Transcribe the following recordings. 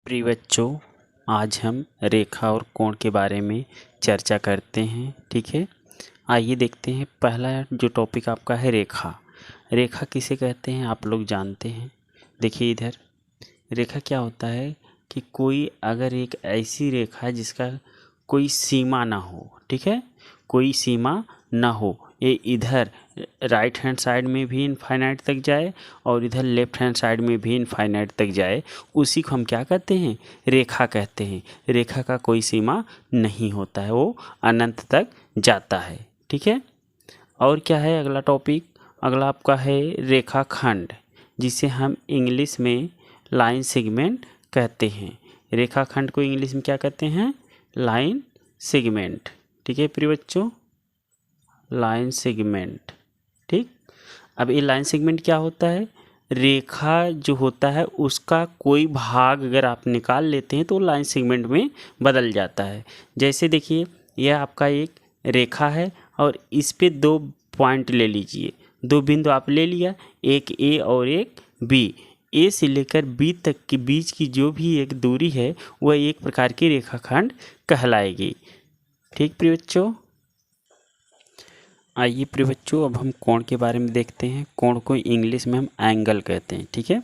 प्रिय बच्चों, आज हम रेखा और कोण के बारे में चर्चा करते हैं। ठीक है, आइए देखते हैं। पहला जो टॉपिक आपका है रेखा। रेखा किसे कहते हैं आप लोग जानते हैं। देखिए इधर, रेखा क्या होता है कि कोई अगर एक ऐसी रेखा जिसका कोई सीमा ना हो, ठीक है, कोई सीमा ना हो, ये इधर राइट हैंड साइड में भी इनफाइनाइट तक जाए और इधर लेफ्ट हैंड साइड में भी इनफाइनाइट तक जाए, उसी को हम क्या कहते हैं, रेखा कहते हैं। रेखा का कोई सीमा नहीं होता है, वो अनंत तक जाता है। ठीक है, और क्या है अगला टॉपिक? अगला आपका है रेखाखंड, जिसे हम इंग्लिश में लाइन सेगमेंट कहते हैं। रेखाखंड को इंग्लिश में क्या कहते हैं? Line segment. ठीक है प्रिय बच्चों, लाइन सेगमेंट। ठीक, अब ये लाइन सेगमेंट क्या होता है? रेखा जो होता है उसका कोई भाग अगर आप निकाल लेते हैं तो लाइन सेगमेंट में बदल जाता है। जैसे देखिए, यह आपका एक रेखा है और इस पे दो पॉइंट ले लीजिए, दो बिंदु आप ले लिया, एक ए और एक बी। ए से लेकर बी तक के बीच की जो भी एक दूरी है वह एक प्रकार की रेखाखंड कहलाएगी। ठीक प्रिय बच्चों, आइए प्रिय बच्चों, अब हम कोण के बारे में देखते हैं। कोण को इंग्लिश में हम एंगल कहते हैं। ठीक है,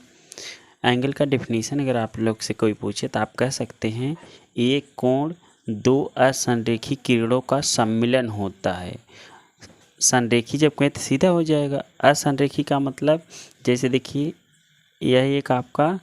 एंगल का डेफिनेशन अगर आप लोग से कोई पूछे तो आप कह सकते हैं एक कोण दो असंरेखी किरणों का सम्मिलन होता है। संरेखी जब कहें तो सीधा हो जाएगा, असंरेखी का मतलब जैसे देखिए, यह एक आपका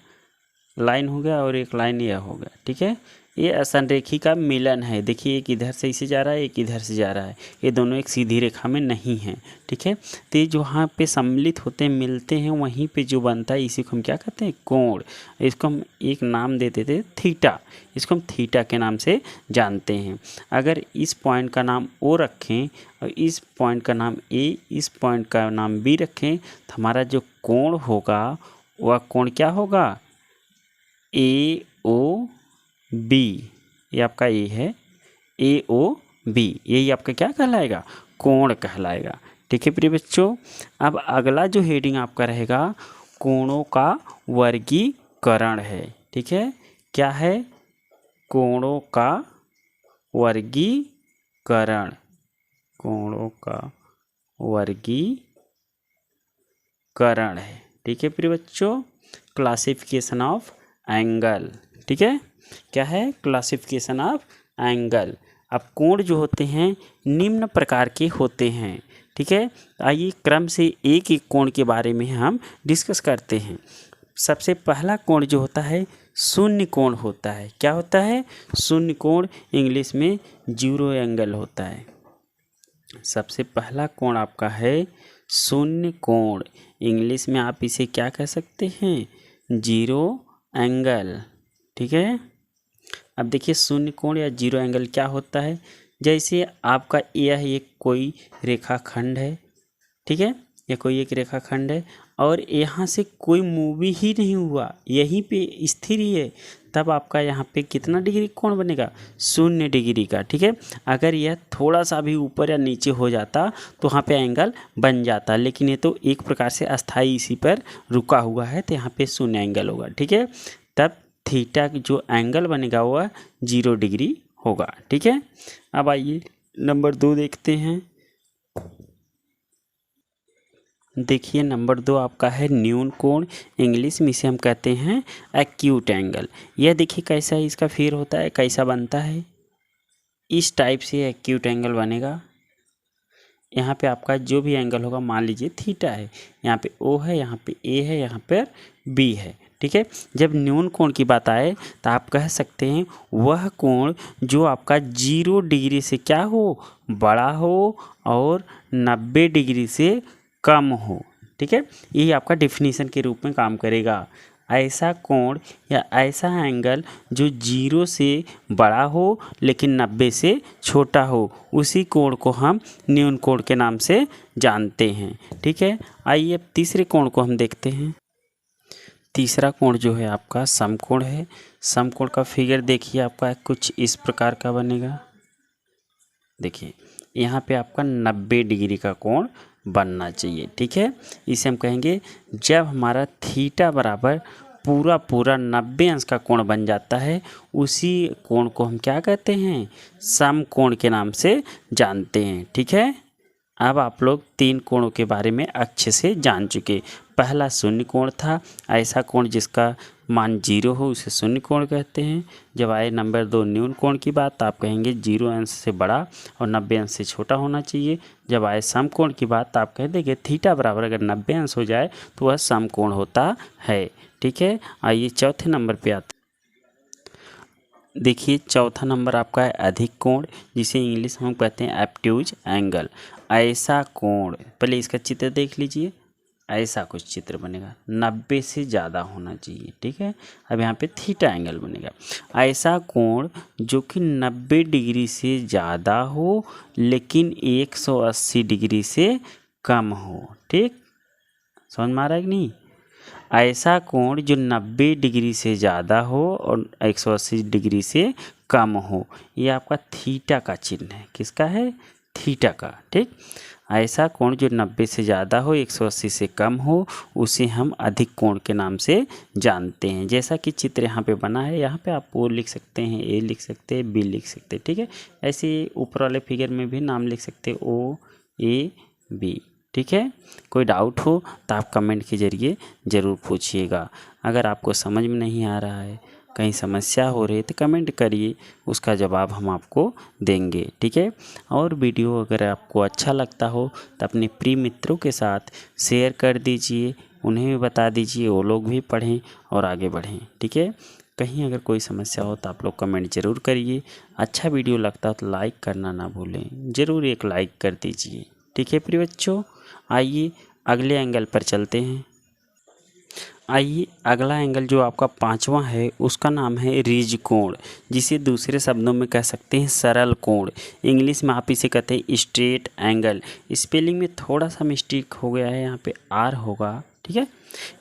लाइन हो गया और एक लाइन यह हो गया। ठीक है, ये असंरेखी का मिलन है। देखिए, एक इधर से इसे जा रहा है, एक इधर से जा रहा है, ये दोनों एक सीधी रेखा में नहीं हैं। ठीक है, तो ये जो वहाँ पे सम्मिलित होते हैं, मिलते हैं, वहीं पे जो बनता है इसी को हम क्या कहते हैं? कोण। इसको हम एक नाम देते थे थीटा, इसको हम थीटा के नाम से जानते हैं। अगर इस पॉइंट का नाम ओ रखें और इस पॉइंट का नाम ए, इस पॉइंट का नाम बी रखें तो हमारा जो कोण होगा वह कोण क्या होगा? ए ओ बी। ये आपका ए है, ए ओ बी, यही आपका क्या कहलाएगा? कोण कहलाएगा। ठीक है प्रिय बच्चों, अब अगला जो हेडिंग आपका रहेगा कोणों का वर्गीकरण है। ठीक है, क्या है? कोणों का वर्गीकरण, कोणों का वर्गीकरण है। ठीक है प्रिय बच्चों, क्लासिफिकेशन ऑफ एंगल। ठीक है, क्या है? Classification of angle. अब कोण जो होते हैं निम्न प्रकार के होते हैं। ठीक है, आइए क्रम से एक एक कोण के बारे में हम डिस्कस करते हैं। सबसे पहला कोण जो होता है शून्य कोण होता है। क्या होता है? शून्य कोण, इंग्लिश में जीरो एंगल होता है। सबसे पहला कोण आपका है शून्य कोण, इंग्लिश में आप इसे क्या कह सकते हैं? Zero angle. ठीक है, अब देखिए शून्य कोण या जीरो एंगल क्या होता है। जैसे आपका यह एक कोई रेखाखंड है, ठीक है, यह कोई एक रेखाखंड है और यहाँ से कोई मूव ही नहीं हुआ, यहीं पे स्थिर ही है, तब आपका यहाँ पे कितना डिग्री कोण बनेगा? 0 डिग्री का। ठीक है, अगर यह थोड़ा सा भी ऊपर या नीचे हो जाता तो वहाँ पे एंगल बन जाता, लेकिन ये तो एक प्रकार से अस्थाई इसी पर रुका हुआ है, तो यहाँ पे 0 एंगल होगा। ठीक है, तब थीटा जो एंगल बनेगा वह 0 डिग्री होगा। ठीक है, अब आइए नंबर 2 देखते हैं। देखिए नंबर 2 आपका है न्यून कोण, इंग्लिश में इसे हम कहते हैं एक्यूट एंगल। यह देखिए कैसा इसका फिर होता है, कैसा बनता है, इस टाइप से एक्यूट एंगल बनेगा। यहाँ पे आपका जो भी एंगल होगा, मान लीजिए थीटा है, यहाँ पे ओ है, यहाँ पे ए है, यहाँ पर बी है। ठीक है, जब न्यून कोण की बात आए तो आप कह सकते हैं वह कोण जो आपका 0 डिग्री से क्या हो? बड़ा हो और 90 डिग्री से कम हो। ठीक है, यही आपका डेफिनेशन के रूप में काम करेगा। ऐसा कोण या ऐसा एंगल जो 0 से बड़ा हो लेकिन 90 से छोटा हो, उसी कोण को हम न्यून कोण के नाम से जानते हैं। ठीक है, आइए अब तीसरे कोण को हम देखते हैं। तीसरा कोण जो है आपका समकोण है। समकोण का फिगर देखिए आपका कुछ इस प्रकार का बनेगा। देखिए यहाँ पे आपका 90 डिग्री का कोण बनना चाहिए। ठीक है, इसे हम कहेंगे जब हमारा थीटा बराबर पूरा पूरा 90 अंश का कोण बन जाता है, उसी कोण को हम क्या कहते हैं, समकोण के नाम से जानते हैं। ठीक है, अब आप लोग 3 कोणों के बारे में अच्छे से जान चुके। पहला शून्य कोण था, ऐसा कोण जिसका मान 0 हो उसे शून्य कोण कहते हैं। जब आए नंबर 2 न्यून कोण की बात, तो आप कहेंगे 0 अंश से बड़ा और 90 अंश से छोटा होना चाहिए। जब आए समकोण की बात, तो आप कह देंगे थीटा बराबर अगर 90 अंश हो जाए तो वह समकोण होता है। ठीक है, आइए चौथे नंबर पे आते। देखिए चौथा नंबर आपका है अधिक कोण, जिसे इंग्लिश में हम कहते हैं एब्ट्यूज एंगल। ऐसा कोण, पहले इसका चित्र देख लीजिए, ऐसा कुछ चित्र बनेगा, 90 से ज़्यादा होना चाहिए। ठीक है, अब यहाँ पे थीटा एंगल बनेगा। ऐसा कोण जो कि 90 डिग्री से ज़्यादा हो लेकिन 180 डिग्री से कम हो। ठीक, समझ में आ रहा है कि नहीं? ऐसा कोण जो 90 डिग्री से ज़्यादा हो और 180 डिग्री से कम हो, ये आपका थीटा का चिन्ह है। किसका है? थीटा का। ठीक, ऐसा कोण जो 90 से ज़्यादा हो 180 से कम हो, उसे हम अधिक कोण के नाम से जानते हैं। जैसा कि चित्र यहाँ पे बना है, यहाँ पे आप ओ लिख सकते हैं, ए लिख सकते हैं, बी लिख सकते हैं। ठीक है, ऐसे ऊपर वाले फिगर में भी नाम लिख सकते हैं, ओ ए बी। ठीक है, कोई डाउट हो तो आप कमेंट के ज़रिए ज़रूर पूछिएगा। अगर आपको समझ में नहीं आ रहा है, कहीं समस्या हो रही है तो कमेंट करिए, उसका जवाब हम आपको देंगे। ठीक है, और वीडियो अगर आपको अच्छा लगता हो तो अपने प्रिय मित्रों के साथ शेयर कर दीजिए, उन्हें भी बता दीजिए, वो लोग भी पढ़ें और आगे बढ़ें। ठीक है, कहीं अगर कोई समस्या हो तो आप लोग कमेंट ज़रूर करिए। अच्छा वीडियो लगता हो तो लाइक करना ना भूलें, ज़रूर एक लाइक कर दीजिए। ठीक है प्रिय बच्चों, आइए अगले एंगल पर चलते हैं। आइए अगला एंगल जो आपका 5वां है, उसका नाम है रिज कोण, जिसे दूसरे शब्दों में कह सकते हैं सरल कोण। इंग्लिश में आप इसे कहते हैं स्ट्रेट एंगल। स्पेलिंग में थोड़ा सा मिस्टेक हो गया है, यहाँ पे आर होगा। ठीक है,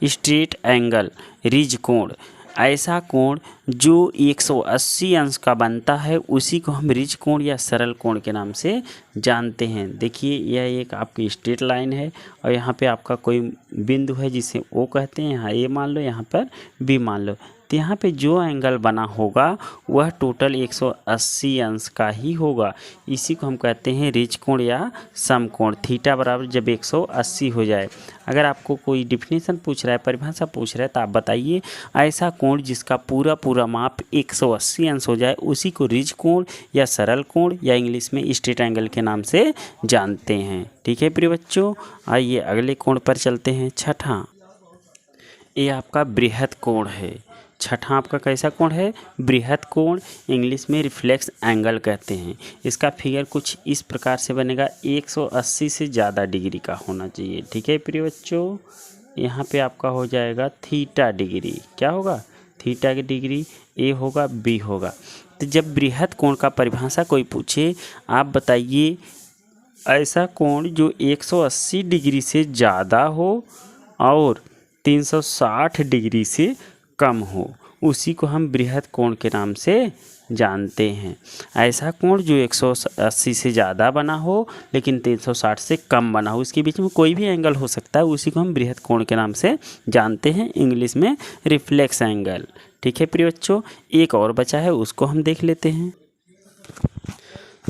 स्ट्रेट एंगल, रिज कोण, ऐसा कोण जो 180 अंश का बनता है, उसी को हम रिज कोण या सरल कोण के नाम से जानते हैं। देखिए यह एक आपकी स्ट्रेट लाइन है और यहाँ पे आपका कोई बिंदु है जिसे ओ कहते हैं, यहाँ ए मान लो, यहाँ पर बी मान लो। तो यहाँ पे जो एंगल बना होगा वह टोटल 180 अंश का ही होगा। इसी को हम कहते हैं रिज कोण या समकोण। थीटा बराबर जब 180 हो जाए, अगर आपको कोई डिफिनेशन पूछ रहा है, परिभाषा पूछ रहा है, तो आप बताइए ऐसा कोण जिसका पूरा पूरा माप 180 अंश हो जाए, उसी को रिज कोण या सरल कोण या इंग्लिश में स्ट्रेट एंगल के नाम से जानते हैं। ठीक है प्रिय बच्चों, आइए अगले कोण पर चलते हैं। छठा, ये आपका बृहद कोण है। छठा आपका कैसा कोण है? बृहद कोण, इंग्लिश में रिफ्लेक्स एंगल कहते हैं। इसका फिगर कुछ इस प्रकार से बनेगा, 180 से ज़्यादा डिग्री का होना चाहिए। ठीक है प्रिय बच्चों, यहाँ पे आपका हो जाएगा थीटा डिग्री। क्या होगा? थीटा की डिग्री, ए होगा, बी होगा। तो जब बृहद कोण का परिभाषा कोई पूछे, आप बताइए ऐसा कोण जो 180 डिग्री से ज़्यादा हो और 360 डिग्री से कम हो, उसी को हम बृहद कोण के नाम से जानते हैं। ऐसा कोण जो 180 से ज़्यादा बना हो लेकिन 360 से कम बना हो, उसके बीच में कोई भी एंगल हो सकता है, उसी को हम बृहद कोण के नाम से जानते हैं, इंग्लिश में रिफ्लेक्स एंगल। ठीक है प्रिय बच्चों, एक और बचा है, उसको हम देख लेते हैं।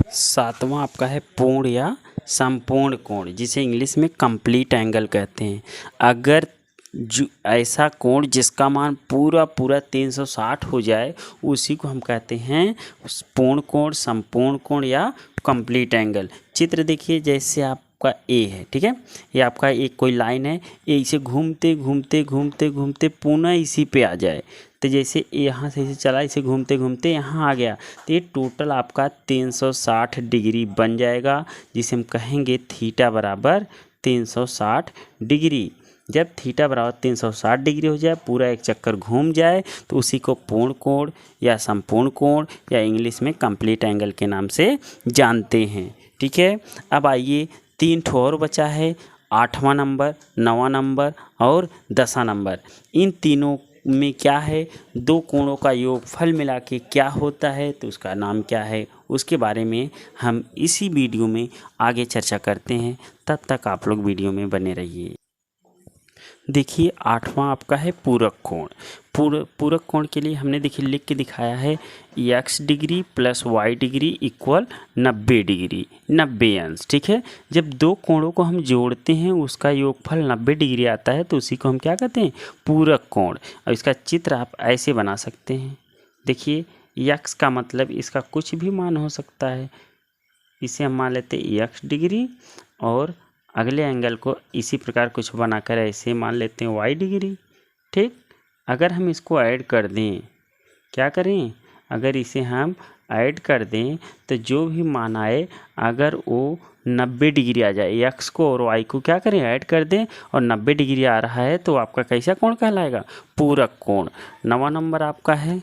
सातवां आपका है पूर्ण या संपूर्ण कोण, जिसे इंग्लिश में कंप्लीट एंगल कहते हैं। अगर जो ऐसा कोण जिसका मान पूरा पूरा 360 हो जाए, उसी को हम कहते हैं पूर्ण कोण, संपूर्ण कोण या कंप्लीट एंगल। चित्र देखिए, जैसे आपका ए है, ठीक है, ये आपका एक कोई लाइन है, ये इसे घूमते घूमते घूमते घूमते पुनः इसी पे आ जाए, तो जैसे यहाँ से इसे चला, इसे घूमते घूमते यहाँ आ गया, तो ये टोटल आपका 360 डिग्री बन जाएगा, जिसे हम कहेंगे थीटा बराबर 360 डिग्री। जब थीटा बराबर 360 डिग्री हो जाए, पूरा एक चक्कर घूम जाए, तो उसी को पूर्ण कोण या संपूर्ण कोण या इंग्लिश में कंप्लीट एंगल के नाम से जानते हैं। ठीक है, अब आइए 3 ठो और बचा है, 8वां नंबर, 9वां नंबर और 10वां नंबर। इन तीनों में क्या है, दो कोणों का योगफल मिला के क्या होता है, तो उसका नाम क्या है, उसके बारे में हम इसी वीडियो में आगे चर्चा करते हैं। तब तक आप लोग वीडियो में बने रहिए। देखिए 8वां आपका है पूरक कोण। पूरक कोण के लिए हमने देखिए लिख के दिखाया है x degree plus y degree equal 90 degree, 90 अंश। ठीक है, जब दो कोणों को हम जोड़ते हैं उसका योगफल 90 डिग्री आता है तो उसी को हम क्या कहते हैं, पूरक कोण। और इसका चित्र आप ऐसे बना सकते हैं। देखिए x का मतलब इसका कुछ भी मान हो सकता है, इसे हम मान लेते हैं x डिग्री, और अगले एंगल को इसी प्रकार कुछ बनाकर ऐसे मान लेते हैं y डिग्री। ठीक, अगर हम इसको ऐड कर दें, क्या करें, अगर इसे हम ऐड कर दें तो जो भी मान आए अगर वो 90 डिग्री आ जाए, x को और y को क्या करें, ऐड कर दें और 90 डिग्री आ रहा है तो आपका कैसा कोण कहलाएगा, पूरक कोण। 9वां नंबर आपका है,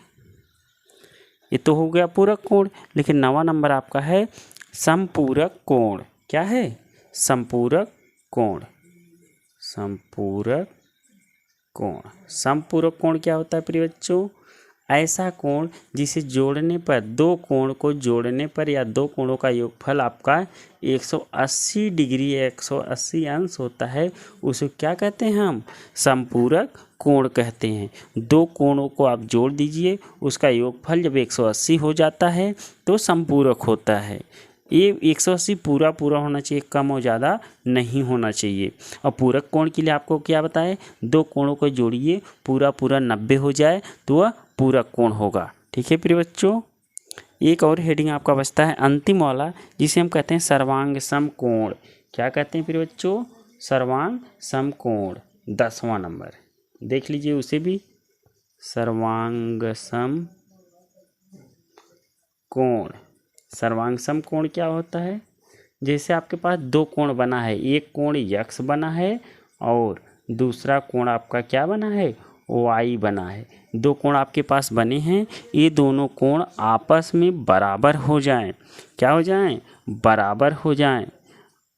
ये तो हो गया पूरक कोण, लेकिन 9वां नंबर आपका है समपूरक कोण। क्या है, समपूरक कोण। समपूरक कोण, समपूरक कोण क्या होता है प्रिय बच्चों, ऐसा कोण जिसे जोड़ने पर, दो कोण को जोड़ने पर या दो कोणों का योगफल आपका 180 डिग्री 180 अंश होता है, उसे क्या कहते हैं हम, समपूरक कोण कहते हैं। दो कोणों को आप जोड़ दीजिए, उसका योगफल जब 180 हो जाता है तो समपूरक होता है। ये 180 पूरा होना चाहिए, कम और ज़्यादा नहीं होना चाहिए। और पूरक कोण के लिए आपको क्या बताएं, दो कोणों को जोड़िए, पूरा 90 हो जाए तो वह पूरक कोण होगा। ठीक है प्रिय बच्चों, एक और हेडिंग आपका बचता है अंतिम वाला, जिसे हम कहते हैं सर्वांग समकोण। क्या कहते हैं प्रिय बच्चों, सर्वांग समकोण। 10वां नंबर देख लीजिए उसे भी, सर्वांग समकोण। सर्वांग समकोण क्या होता है, जैसे आपके पास दो कोण बना है, एक कोण x बना है और दूसरा कोण आपका क्या बना है, y बना है। दो कोण आपके पास बने हैं, ये दोनों कोण आपस में बराबर हो जाएं। क्या हो जाएं, बराबर हो जाएं।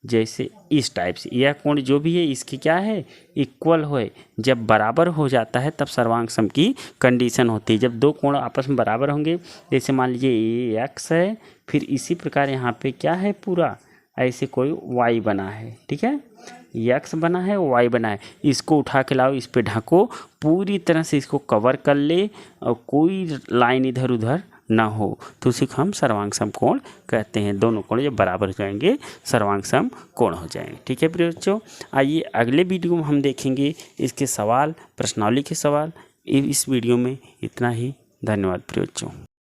जैसे इस टाइप से यह कोण जो भी है इसकी क्या है, इक्वल होए। जब बराबर हो जाता है तब सर्वांग सम की कंडीशन होती है। जब दो कोण आपस में बराबर होंगे, जैसे मान लीजिए ये x है, फिर इसी प्रकार यहाँ पे क्या है, पूरा ऐसे कोई y बना है। ठीक है, x बना है, y बना है, इसको उठा के लाओ, इस पे ढको, पूरी तरह से इसको कवर कर ले और कोई लाइन इधर उधर ना हो, तो उसी को हम सर्वांग समकोण कहते हैं। दोनों कोण जब बराबर हो जाएंगे सर्वांग समकोण हो जाएंगे। ठीक है प्रिय बच्चों, आइए अगले वीडियो में हम देखेंगे इसके सवाल, प्रश्नावली के सवाल। इस वीडियो में इतना ही, धन्यवाद प्रिय बच्चों।